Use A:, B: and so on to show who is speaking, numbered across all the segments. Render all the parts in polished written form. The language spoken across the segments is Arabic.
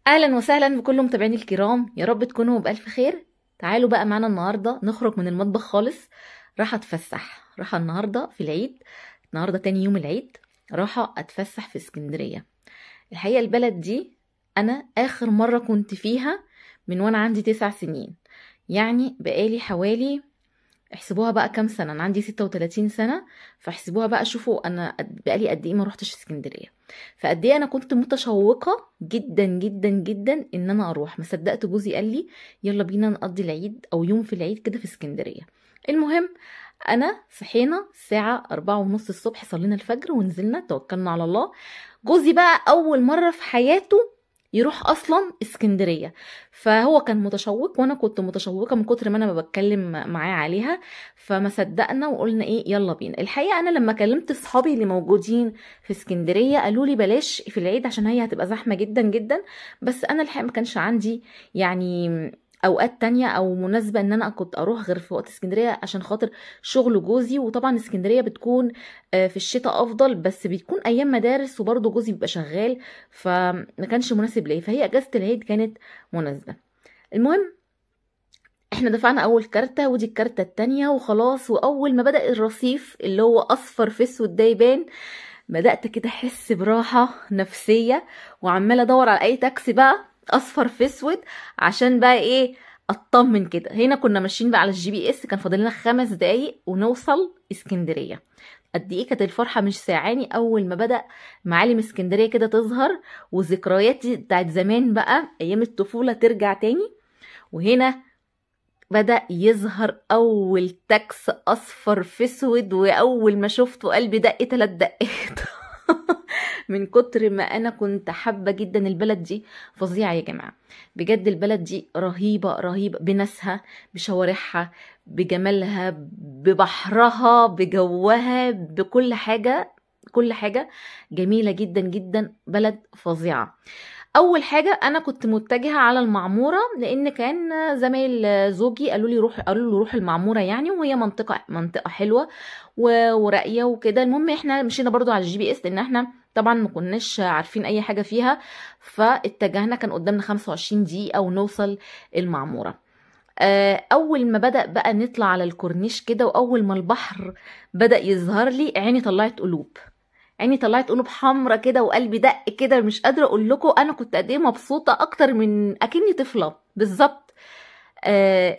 A: اهلا وسهلا بكل متابعيني الكرام، يا رب تكونوا بألف خير. تعالوا بقى معانا النهارده نخرج من المطبخ خالص. راح اتفسح، راح النهارده في العيد. النهارده تاني يوم العيد. راح اتفسح في اسكندرية. الحقيقة البلد دي انا اخر مرة كنت فيها من وانا عندي 9 سنين. يعني بقالي حوالي، احسبوها بقى كام سنة. انا عندي 36 سنة، فاحسبوها بقى. شوفوا انا بقالي قد ايه ما روحتش اسكندرية. فقد ايه انا كنت متشوقة جدا جدا جدا ان انا اروح. ما صدقت جوزي قال لي يلا بينا نقضي العيد او يوم في العيد كده في اسكندرية. المهم، انا صحينا الساعة 4:30 الصبح، صلينا الفجر ونزلنا توكلنا على الله. جوزي بقى اول مرة في حياته يروح اصلا اسكندرية، فهو كان متشوق وانا كنت متشوقة من كتر ما انا ما بتكلم معاه عليها. فما صدقنا وقلنا ايه يلا بينا. الحقيقة انا لما كلمت صحابي اللي موجودين في اسكندرية قالوا لي بلاش في العيد عشان هي هتبقى زحمة جدا جدا. بس انا الحقيقة ما كانش عندي يعني اوقات تانية او مناسبة ان انا كنت اروح غير في وقت اسكندرية عشان خاطر شغل جوزي. وطبعا اسكندرية بتكون في الشتاء افضل، بس بتكون ايام مدارس وبرضه جوزي بيبقى شغال، فما كانش مناسب ليا. فهي اجازة العيد كانت مناسبة. المهم، احنا دفعنا اول كارتة ودي الكارتة التانية وخلاص. واول ما بدأ الرصيف اللي هو اصفر في اسود ده يبان، بدأت كده احس براحة نفسية، وعمالة ادور على اي تاكسي بقى اصفر في اسود عشان بقى ايه، اطمن كده. هنا كنا ماشيين بقى على الGPS، كان فاضل لنا 5 دقايق ونوصل اسكندرية. قد ايه كانت الفرحة مش ساعاني اول ما بدأ معالم اسكندرية كده تظهر، وذكرياتي بتاعت زمان بقى ايام الطفولة ترجع تاني. وهنا بدأ يظهر أول تاكس أصفر في أسود، وأول ما شفته قلبي دق 3 دقات. من كتر ما أنا كنت حابة جدا البلد دي. فظيعة يا جماعة، بجد البلد دي رهيبة رهيبة، بناسها، بشوارعها، بجمالها، ببحرها، بجوها، بكل حاجة. كل حاجة جميلة جدا جدا، بلد فظيعة. اول حاجه انا كنت متجهه على المعموره، لان كان زمايل زوجي قالوا له روح المعموره يعني، وهي منطقه حلوه وراقيه وكده. المهم احنا مشينا برضو على الGPS لان احنا طبعا ما كناش عارفين اي حاجه فيها. فاتجهنا، كان قدامنا 25 دقيقه ونوصل المعموره. اول ما بدأ بقى نطلع على الكورنيش كده، واول ما البحر بدأ يظهر لي، عيني طلعت قلوب. عيني طلعت قلوب حمرا كده، وقلبي دق كده. مش قادره اقول لكم انا كنت قد ايه مبسوطه، اكتر من اكني طفله بالظبط.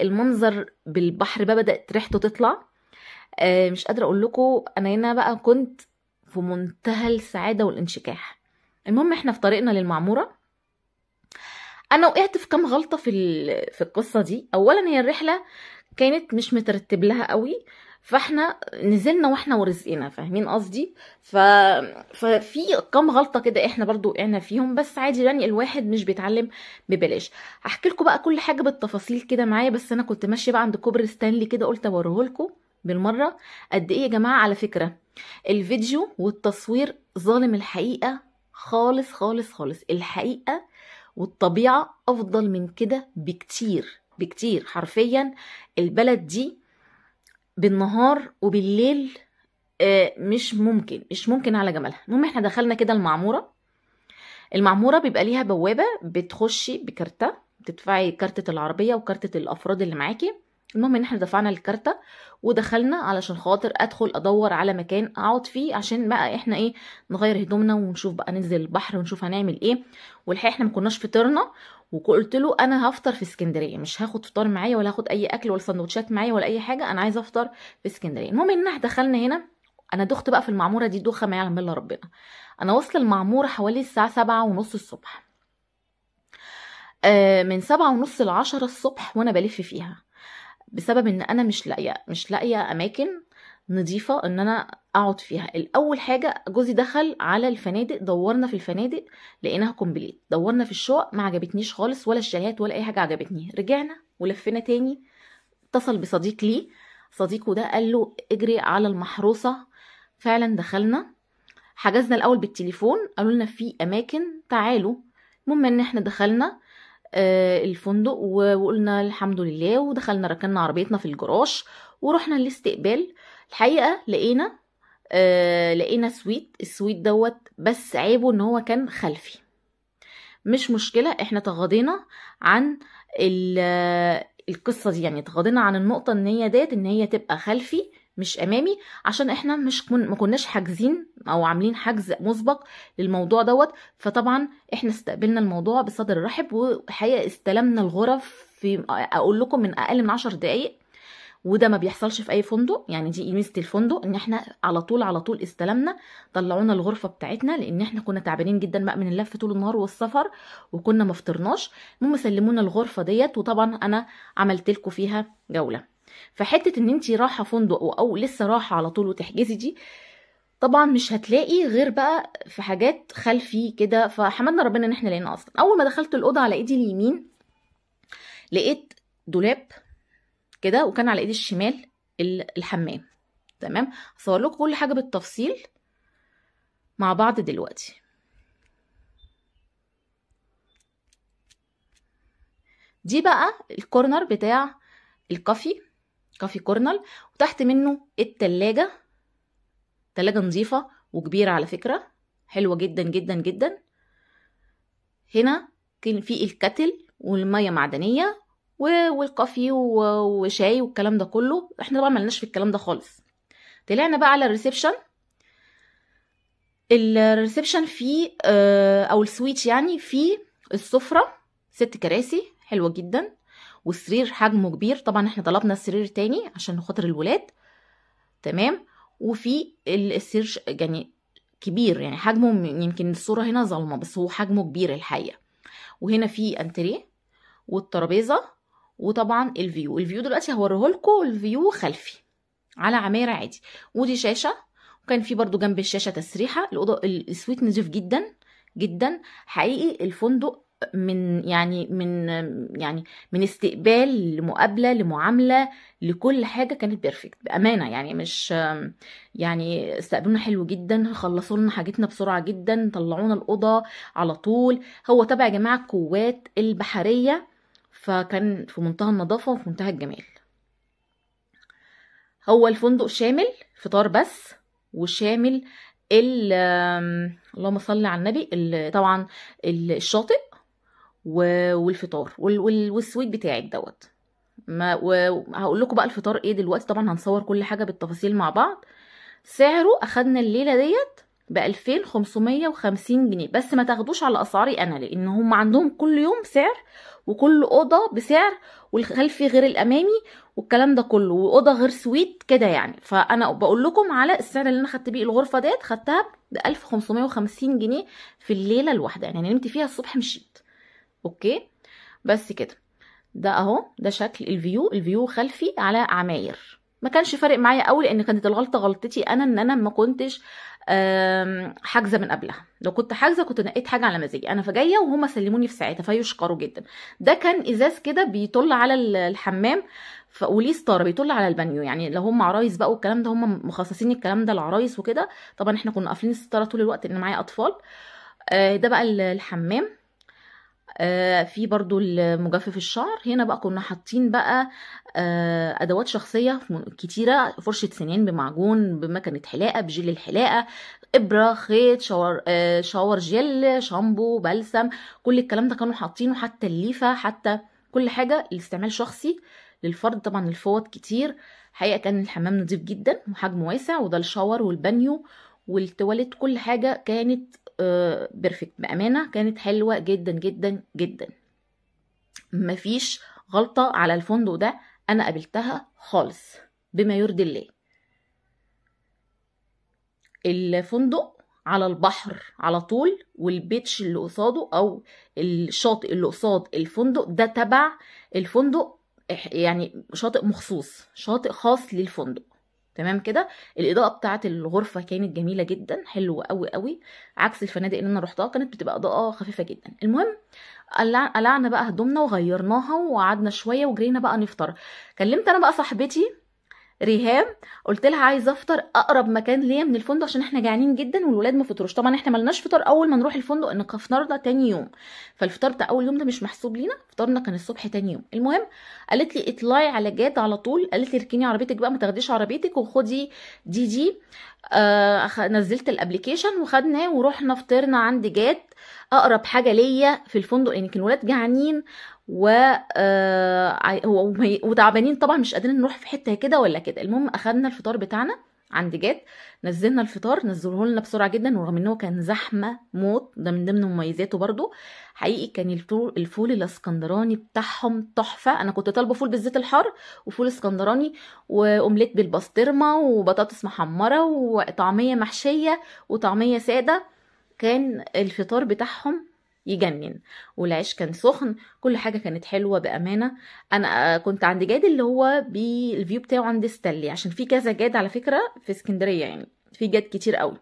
A: المنظر بالبحر بقى بدات ريحته تطلع. مش قادره اقول لكم انا هنا بقى كنت في منتهى السعاده والانشكاح. المهم احنا في طريقنا للمعموره، انا وقعت في كام غلطه في القصه دي. اولا هي الرحله كانت مش مترتب لها قوي، فاحنا نزلنا واحنا ورزقنا، فاهمين قصدي؟ ففي كام غلطه كده احنا برضو وقعنا فيهم، بس عادي يعني، الواحد مش بيتعلم ببلاش. هحكي لكم بقى كل حاجه بالتفاصيل كده معايا. بس انا كنت ماشيه بقى عند كوبري ستانلي كده، قلت اوريه لكم بالمره. قد ايه يا جماعه على فكره الفيديو والتصوير ظالم الحقيقه خالص خالص خالص. الحقيقه والطبيعة أفضل من كده بكتير بكتير حرفيا. البلد دي بالنهار وبالليل مش ممكن على جمالها. المهم احنا دخلنا كده المعمورة بيبقى ليها بوابة بتخشي بكارتة، بتدفعي كارتة العربية وكارتة الأفراد اللي معاكي. المهم ان احنا دفعنا الكارتة ودخلنا علشان خاطر ادخل ادور على مكان اقعد فيه، عشان بقى احنا ايه، نغير هدومنا ونشوف بقى ننزل البحر ونشوف هنعمل ايه. والحقيقة احنا ما كناش فطرنا، وقلت له انا هفطر في اسكندرية، مش هاخد فطار معايا ولا هاخد اي اكل ولا سندوتشات معايا ولا اي حاجة، انا عايزة افطر في اسكندرية. المهم ان احنا دخلنا هنا. انا دخت بقى في المعمورة دي دوخة ما يعلم بالله ربنا. انا واصله المعموره حوالي الساعه 7:30 الصبح. من 7:30 ل10 الصبح وانا بلف فيها، بسبب ان انا مش لاقيه اماكن نظيفه ان انا اقعد فيها. الاول حاجه جوزي دخل على الفنادق، دورنا في الفنادق لقيناها كومبليت. دورنا في الشقق ما عجبتنيش خالص، ولا الشاليهات ولا اي حاجه عجبتني. رجعنا ولفينا تاني. اتصل بصديق لي، صديقه ده قال له اجري على المحروسه. فعلا دخلنا، حجزنا الاول بالتليفون، قالوا لنا في اماكن تعالوا. المهم ان احنا دخلنا الفندق وقلنا الحمد لله، ودخلنا ركننا عربيتنا في الجراج ورحنا الاستقبال. الحقيقه لقينا سويت. السويت دوت بس عيبه ان هو كان خلفي. مش مشكله، احنا تغاضينا عن القصه دي، يعني تغاضينا عن النقطه ان هي ديت ان هي تبقى خلفي مش امامي، عشان احنا ما كناش حاجزين او عاملين حجز مسبق للموضوع دوت. فطبعا احنا استقبلنا الموضوع بصدر رحب، وحقيقه استلمنا الغرف في اقول لكم من اقل من 10 دقائق، وده ما بيحصلش في اي فندق. يعني دي ميزه الفندق، ان احنا على طول استلمنا، طلعونا الغرفه بتاعتنا، لان احنا كنا تعبانين جدا بقى من اللف طول النهار والسفر، وكنا ما فطرناش. المهم سلمونا الغرفه ديت، وطبعا انا عملت لكم فيها جوله. فحته ان انت رايحه فندق او لسه رايحه على طول وتحجزي دي، طبعا مش هتلاقي غير بقى في حاجات خلفي كده. فحمدنا ربنا ان احنا لقينا. اصلا اول ما دخلت الاوضه على ايدي اليمين لقيت دولاب كده، وكان على ايدي الشمال الحمام. تمام، هصور لكم كل حاجه بالتفصيل مع بعض دلوقتي. دي بقى الكورنر بتاع كافي كورنر، وتحت منه التلاجة نظيفة وكبيرة على فكرة، حلوة جدا جدا جدا. هنا كان في الكتل والمية معدنية والكافي وشاي والكلام ده كله. احنا طبعا ملناش في الكلام ده خالص. طلعنا بقى على الريسبشن فيه او السويت، يعني في السفرة 6 كراسي حلوة جدا، والسرير حجمه كبير. طبعا احنا طلبنا السرير تاني عشان خاطر الولاد. تمام، وفي السرير يعني كبير، يعني حجمه يمكن الصورة هنا ظلمة بس هو حجمه كبير الحقيقة. وهنا في انتريه والترابيزة، وطبعا الفيو دلوقتي هوريه لكم. الفيو خلفي على عماير عادي، ودي شاشة، وكان في برضو جنب الشاشة تسريحة. الأوضة السويت نضيف جدا جدا حقيقي. الفندق من استقبال لمقابلة لمعاملة لكل حاجة كانت بيرفكت بأمانة. يعني مش يعني استقبلونا حلو جدا، خلصوا لنا حاجتنا بسرعة جدا، طلعونا الأوضة على طول. هو تبع يا جماعة القوات البحرية، فكان في منتهى النظافة وفي منتهى الجمال. هو الفندق شامل فطار بس، وشامل اللهم صل على النبي، طبعا الشاطئ والفطار والسويت بتاعك دوت. وهقول لكم بقى الفطار ايه دلوقتي. طبعا هنصور كل حاجه بالتفاصيل مع بعض. سعره اخدنا الليله ديت ب2550 جنيه، بس ما تاخدوش على اسعاري انا، لان هم عندهم كل يوم سعر، وكل اوضه بسعر، والخلفي غير الامامي والكلام ده كله، واوضه غير سويت كده يعني. فانا بقول لكم على السعر اللي انا خدت بيه الغرفه ديت، خدتها ب1550 جنيه في الليله الواحده، يعني نمت فيها الصبح مشيت. اوكي بس كده. ده اهو ده شكل الفيو خلفي على عماير. ما كانش فارق معايا قوي، لان كانت الغلطه غلطتي انا، ان انا ما كنتش حاجزه من قبلها. لو كنت حاجزه كنت نقيت حاجه على مزاجي انا، فجايه وهم سلموني في ساعتها، فيشكروا جدا. ده كان ازاز كده بيطل على الحمام، وليه ستاره بيطل على البانيو. يعني لو هم عرايس بقى والكلام ده، هم مخصصين الكلام ده للعرايس وكده. طبعا احنا كنا قافلين الستاره طول الوقت لان معايا اطفال. ده بقى الحمام. في برضو المجفف الشعر. هنا بقى كنا حاطين بقى ادوات شخصيه كتيره، فرشه سنان بمعجون بمكنه حلاقه بجل الحلاقه، ابره، خيط، شاور جل، شامبو، بلسم، كل الكلام ده كانوا حاطينه، حتى الليفه، حتى كل حاجه لاستعمال شخصي للفرد. طبعا الفوط كتير حقيقه. كان الحمام نظيف جدا وحجمه واسع، وده الشاور والبانيو والتواليت، كل حاجه كانت بيرفكت بأمانة. كانت حلوة جدا جدا جدا، مفيش غلطة على الفندق ده أنا قابلتها خالص بما يرضي الله. الفندق على البحر على طول، والبيتش اللي قصاده أو الشاطئ اللي قصاد الفندق ده تبع الفندق، يعني شاطئ مخصوص، شاطئ خاص للفندق. تمام كده. الاضاءه بتاعه الغرفه كانت جميله جدا، حلوه قوي قوي، عكس الفنادق اللي انا روحتها كانت بتبقى اضاءه خفيفه جدا. المهم قلعنا بقى هدومنا وغيرناها وقعدنا شويه وجرينا بقى نفطر. كلمت انا بقى صاحبتي ريهام، قلت لها عايزه افطر اقرب مكان ليا من الفندق عشان احنا جعانين جدا والولاد ما فطروش. طبعا احنا ملناش فطار اول ما نروح الفندق، ان فطارنا تاني يوم، فالفطار بتاع اول يوم ده مش محسوب لينا، فطارنا كان الصبح تاني يوم. المهم قالت لي اطلعي على جاد على طول، قالت لي اركني عربيتك بقى، ما تاخديش عربيتك وخدي دي. نزلت الابليكيشن وخدناه ورحنا فطرنا عند جاد. اقرب حاجه ليا في الفندق، لان كان الولاد جعانين وتعبانين طبعا، مش قادرين نروح في حته كده ولا كده. المهم اخدنا الفطار بتاعنا عند جاد، نزلنا الفطار، نزلوه لنا بسرعه جدا، ورغم ان هو كان زحمه موت، ده من ضمن مميزاته برضو. حقيقي كان الفول الاسكندراني بتاعهم تحفه. انا كنت طالبه فول بالزيت الحار وفول اسكندراني واومليت بالبسطرمه وبطاطس محمره وطعميه محشيه وطعميه ساده. كان الفطار بتاعهم يجنن، والعيش كان سخن، كل حاجه كانت حلوه بامانه. انا كنت عند جاد اللي هو بالفيو بتاعه عند ستانلي، عشان في كذا جاد على فكره في اسكندريه، يعني في جاد كتير قوي.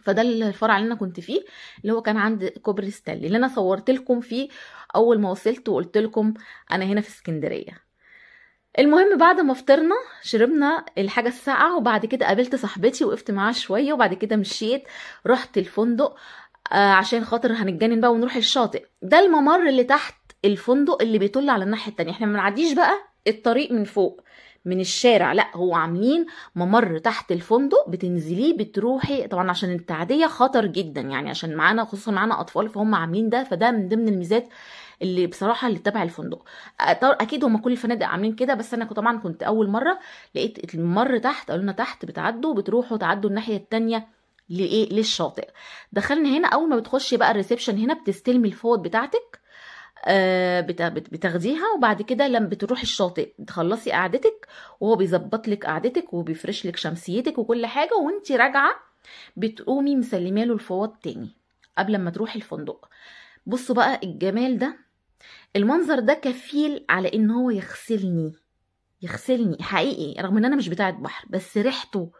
A: فده الفرع اللي انا كنت فيه، اللي هو كان عند كوبري ستانلي، اللي انا صورت لكم فيه اول ما وصلت وقلت لكم انا هنا في اسكندريه. المهم بعد ما فطرنا شربنا الحاجه الساقعه، وبعد كده قابلت صاحبتي وقفت معاها شويه، وبعد كده مشيت رحت الفندق عشان خاطر هنتجنن بقى ونروح الشاطئ. ده الممر اللي تحت الفندق اللي بيطل على الناحيه التانية، احنا ما بنعديش بقى الطريق من فوق من الشارع، لا هو عاملين ممر تحت الفندق بتنزليه بتروحي، طبعا عشان التعديه خطر جدا يعني، عشان معانا خصوصا معانا اطفال، فهم عاملين ده، فده من ضمن الميزات اللي بصراحه اللي تبع الفندق. اكيد هم كل الفنادق عاملين كده، بس انا طبعا كنت اول مره لقيت الممر تحت، قالوا لنا تحت بتعدوا بتروحوا تعدوا الناحيه التانية لايه للشاطئ. دخلنا هنا، اول ما بتخشي بقى الريسبشن هنا بتستلمي الفوط بتاعتك، بتاخديها، وبعد كده لما بتروحي الشاطئ تخلصي قعدتك، وهو بيظبط لك قعدتك وبيفرش لك شمسيتك وكل حاجه، وانتي راجعه بتقومي مسلمه له الفوط تاني قبل ما تروحي الفندق. بصوا بقى الجمال ده، المنظر ده كفيل على ان هو يغسلني حقيقي، رغم ان انا مش بتاعت بحر، بس ريحته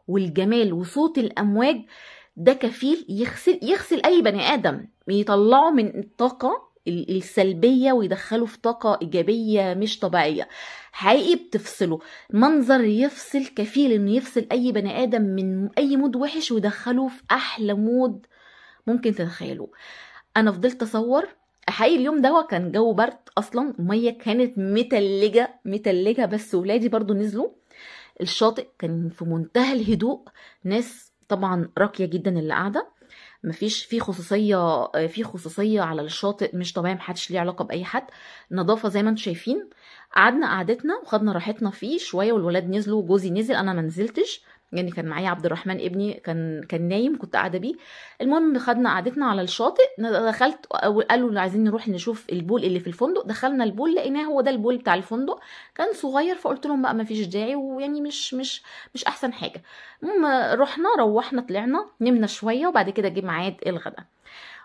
A: والجمال وصوت الامواج ده كفيل يغسل اي بني ادم، يطلعه من الطاقه السلبيه ويدخله في طاقه ايجابيه مش طبيعيه. حقيقي بتفصله، منظر يفصل، كفيل انه يفصل اي بني ادم من اي مود وحش ويدخله في احلى مود ممكن تتخيلوه. انا فضلت اصور. حقيقي اليوم ده كان جو برد اصلا، الميه كانت متلجه، بس ولادي برضو نزلوا الشاطئ، كان في منتهى الهدوء، ناس طبعا راقيه جدا اللي قاعده، مفيش في خصوصيه على الشاطئ مش طبيعي، محدش ليه علاقه باي حد، نظافه زي ما انتم شايفين. قعدنا قعدتنا وخدنا راحتنا فيه شويه، والولاد نزلوا، جوزي نزل، انا ما نزلتش يعني، كان معايا عبد الرحمن ابني كان نايم، كنت قاعده بيه. المهم خدنا قعدتنا على الشاطئ، دخلت قالوا عايزين نروح نشوف البول اللي في الفندق، دخلنا البول لقيناه هو ده البول بتاع الفندق، كان صغير، فقلت لهم بقى ما فيش داعي، ويعني مش احسن حاجه. المهم روحنا طلعنا نمنا شويه، وبعد كده جه ميعاد الغداء.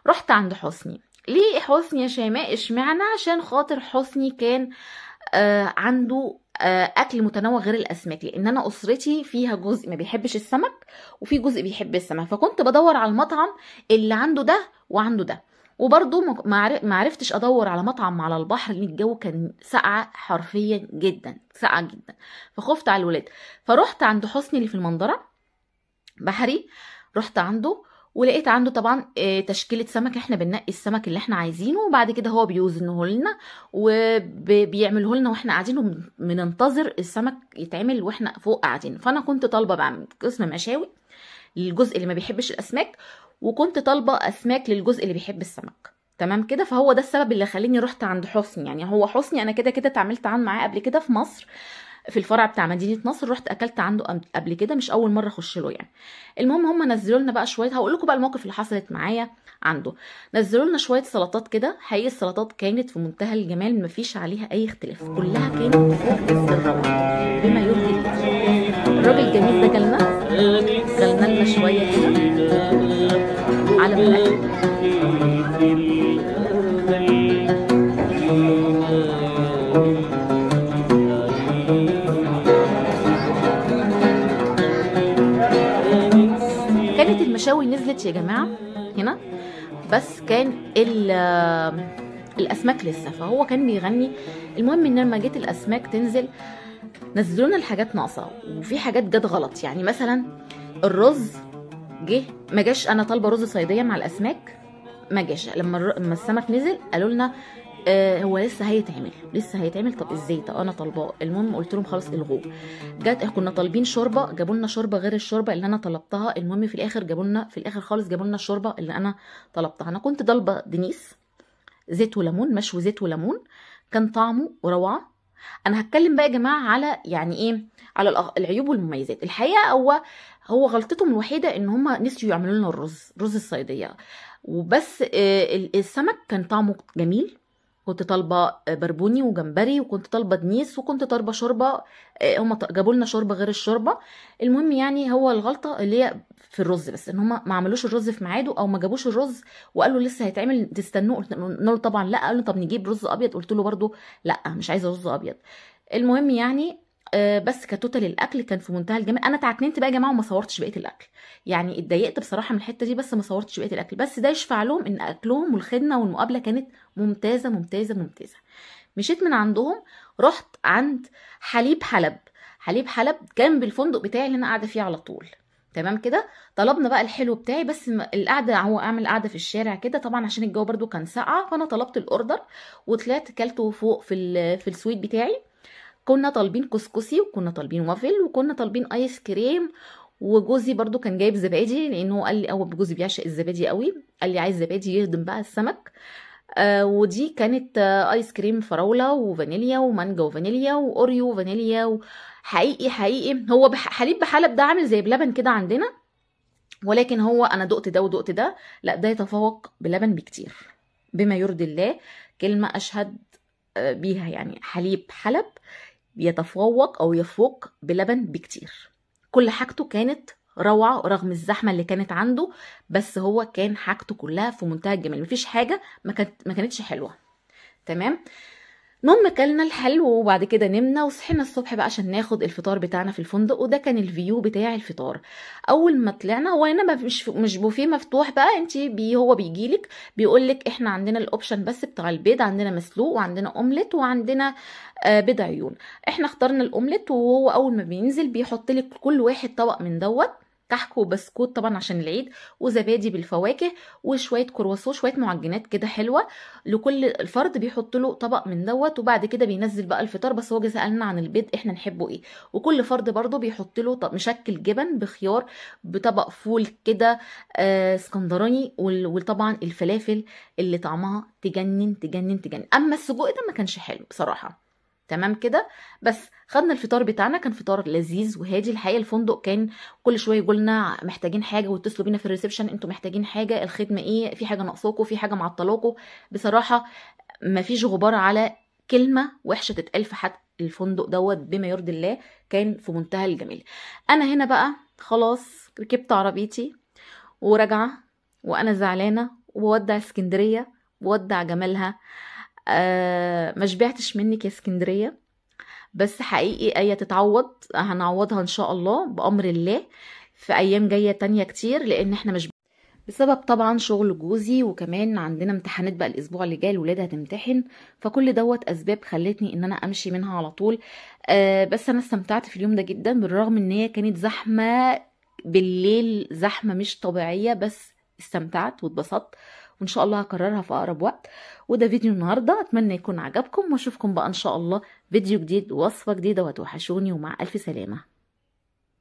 A: رحت عند حسني. ليه حسني يا شيماء؟ اشمعنى؟ عشان خاطر حسني كان عنده اكل متنوع غير الاسماك، لان انا اسرتي فيها جزء ما بيحبش السمك وفي جزء بيحب السمك، فكنت بدور على المطعم اللي عنده ده وعنده ده. وبرضو ما عرفتش ادور على مطعم على البحر لان الجو كان ساقعه حرفيا جدا، ساقعه جدا، فخفت على الولاد. فروحت عند حسني اللي في المنظره بحري، رحت عنده ولقيت عنده طبعا تشكيلة سمك، احنا بننقي السمك اللي احنا عايزينه، وبعد كده هو بيوزنه لنا وبيعمله لنا واحنا قاعدين، وبننتظر السمك يتعمل واحنا فوق قاعدين. فانا كنت طالبه بعمل قسم مشاوي للجزء اللي ما بيحبش الاسماك، وكنت طالبه اسماك للجزء اللي بيحب السمك، تمام كده. فهو ده السبب اللي خليني رحت عند حسني، يعني هو حسني انا كده اتعاملت معاه قبل كده في مصر، في الفرع بتاع مدينه نصر، رحت اكلت عنده قبل كده، مش اول مره اخش له يعني. المهم هم نزلوا لنا بقى شويه، هقول لكم بقى الموقف اللي حصلت معايا عنده. نزلوا لنا شويه سلطات كده، حقيقي السلطات كانت في منتهى الجمال، مفيش عليها اي اختلاف، كلها كانت فوق الروعه بما يرضي الله. الراجل الجميل ده جالنا لنا شويه كده على الاكل. المشاوي نزلت يا جماعه هنا، بس كان الاسماك لسه، فهو كان بيغني. المهم ان لما جيت الاسماك تنزل نزلونا الحاجات ناقصه، وفي حاجات جت غلط، يعني مثلا الرز ما جاش، انا طالبه رز صيديه مع الاسماك ما جاش. لما السمك نزل قالوا لنا هو لسه هيتعمل. طب ازاي؟ طب انا طالباه. المهم قلت لهم خلاص الغوه. كنا طالبين شوربه، جابوا لنا شوربه غير الشوربه اللي انا طلبتها. المهم في الاخر خالص جابوا لنا الشوربه اللي انا طلبتها. انا كنت طالبه دنيس زيت وليمون، مشوي زيت وليمون، كان طعمه روعه. انا هتكلم بقى يا جماعه على يعني ايه، على العيوب والمميزات. الحقيقه هو غلطتهم الوحيده ان هم نسيوا يعملوا لنا رز الصياديه وبس. السمك كان طعمه جميل. كنت طالبه بربوني وجمبري، وكنت طالبه دنيس، وكنت طالبه شوربه. هم جابوا لنا شوربه غير الشوربه. المهم يعني هو الغلطه اللي هي في الرز بس، ان هم ما عملوش الرز في ميعاده او ما جابوش الرز وقالوا لسه هيتعمل تستنوه. قلنا له طبعا لا. قالوا طب نجيب رز ابيض، قلت له برده لا مش عايزه رز ابيض. المهم يعني بس كتوتال الاكل كان في منتهى الجمال. انا اتعكننت بقى يا جماعه وما صورتش بقيه الاكل، يعني اتضايقت بصراحه من الحته دي، بس ما صورتش بقيه الاكل. بس ده يشفع لهم ان اكلهم والخدمه والمقابله كانت ممتازه ممتازه ممتازه. مشيت من عندهم، رحت عند حليب حلب جنب الفندق بتاعي اللي انا قاعده فيه على طول. تمام كده. طلبنا بقى الحلو بتاعي، بس القعده هو اعمل قعده في الشارع كده طبعا عشان الجو برده كان ساقعه. فانا طلبت الاوردر وطلعت كلته فوق في السويت بتاعي. كنا طالبين كسكسي، وكنا طالبين وافل، وكنا طالبين ايس كريم. وجوزي برضو كان جايب زبادي، لانه قال لي جوزي بيعشق الزبادي قوي، قال لي عايز زبادي يهضم بقى السمك. ودي كانت ايس كريم فراوله وفانيليا ومانجا وفانيليا واوريو وفانيليا. حقيقي هو حليب بحلب ده عامل زي بلبن كده عندنا، ولكن هو انا دقت ده ودقت ده، لا ده يتفوق بلبن بكتير بما يرضي الله. كلمه اشهد بيها يعني، حليب حلب يتفوق او يفوق بلبن بكتير. كل حاجته كانت روعه رغم الزحمه اللي كانت عنده، بس هو كان حاجته كلها في منتهى الجمال، مفيش حاجه ما كانتش حلوه. تمام. المهم اكلنا الحلو وبعد كده نمنا وصحينا الصبح بقى عشان ناخد الفطار بتاعنا في الفندق. وده كان الفيو بتاع الفطار. اول ما طلعنا، هو هنا مش بوفيه مفتوح بقى، هو بيجيلك بيقولك احنا عندنا الاوبشن بس بتاع البيض، عندنا مسلوق وعندنا اومليت وعندنا بيض عيون. احنا اخترنا الاومليت، وهو اول ما بينزل بيحط لك كل واحد طبق من دوت، كحك وبسكوت طبعا عشان العيد، وزبادي بالفواكه، وشويه كرواسون، شويه معجنات كده حلوه. لكل الفرد بيحط له طبق من دوت، وبعد كده بينزل بقى الفطار. بس هو جه سالنا عن البيض احنا نحبه ايه، وكل فرد برضه بيحط له مشكل جبن بخيار بطبق فول كده اسكندراني، وطبعا الفلافل اللي طعمها تجنن تجنن تجنن. اما السجق ده ما كانش حلو بصراحه. تمام كده. بس خدنا الفطار بتاعنا، كان فطار لذيذ وهادي. الحقيقه الفندق كان كل شويه يقولنا محتاجين حاجه، واتصلوا بينا في الريسبشن انتوا محتاجين حاجه، الخدمه ايه، في حاجه ناقصاكم، في حاجه معطلاكم. بصراحه ما فيش غبار على كلمه وحشه تتقال في حد الفندق دوت بما يرضي الله. كان في منتهى الجمال. انا هنا بقى خلاص ركبت عربيتي وراجعه، وانا زعلانه وبودع اسكندريه، بودع جمالها. ما شبعتش منك يا اسكندريه، بس حقيقي ايه تتعوض، هنعوضها ان شاء الله بامر الله في ايام جايه تانية كتير، لان احنا مش بسبب طبعا شغل جوزي، وكمان عندنا امتحانات بقى الاسبوع اللي جاي، الولاد هتمتحن. فكل دوت اسباب خلتني ان انا امشي منها على طول. بس انا استمتعت في اليوم ده جدا، بالرغم ان هي كانت زحمه بالليل، زحمه مش طبيعيه، بس استمتعت واتبسطت. وان شاء الله هكررها في اقرب وقت. وده فيديو النهارده، اتمنى يكون عجبكم، واشوفكم بقى ان شاء الله فيديو جديد ووصفه جديده، وتوحشوني، ومع الف سلامه.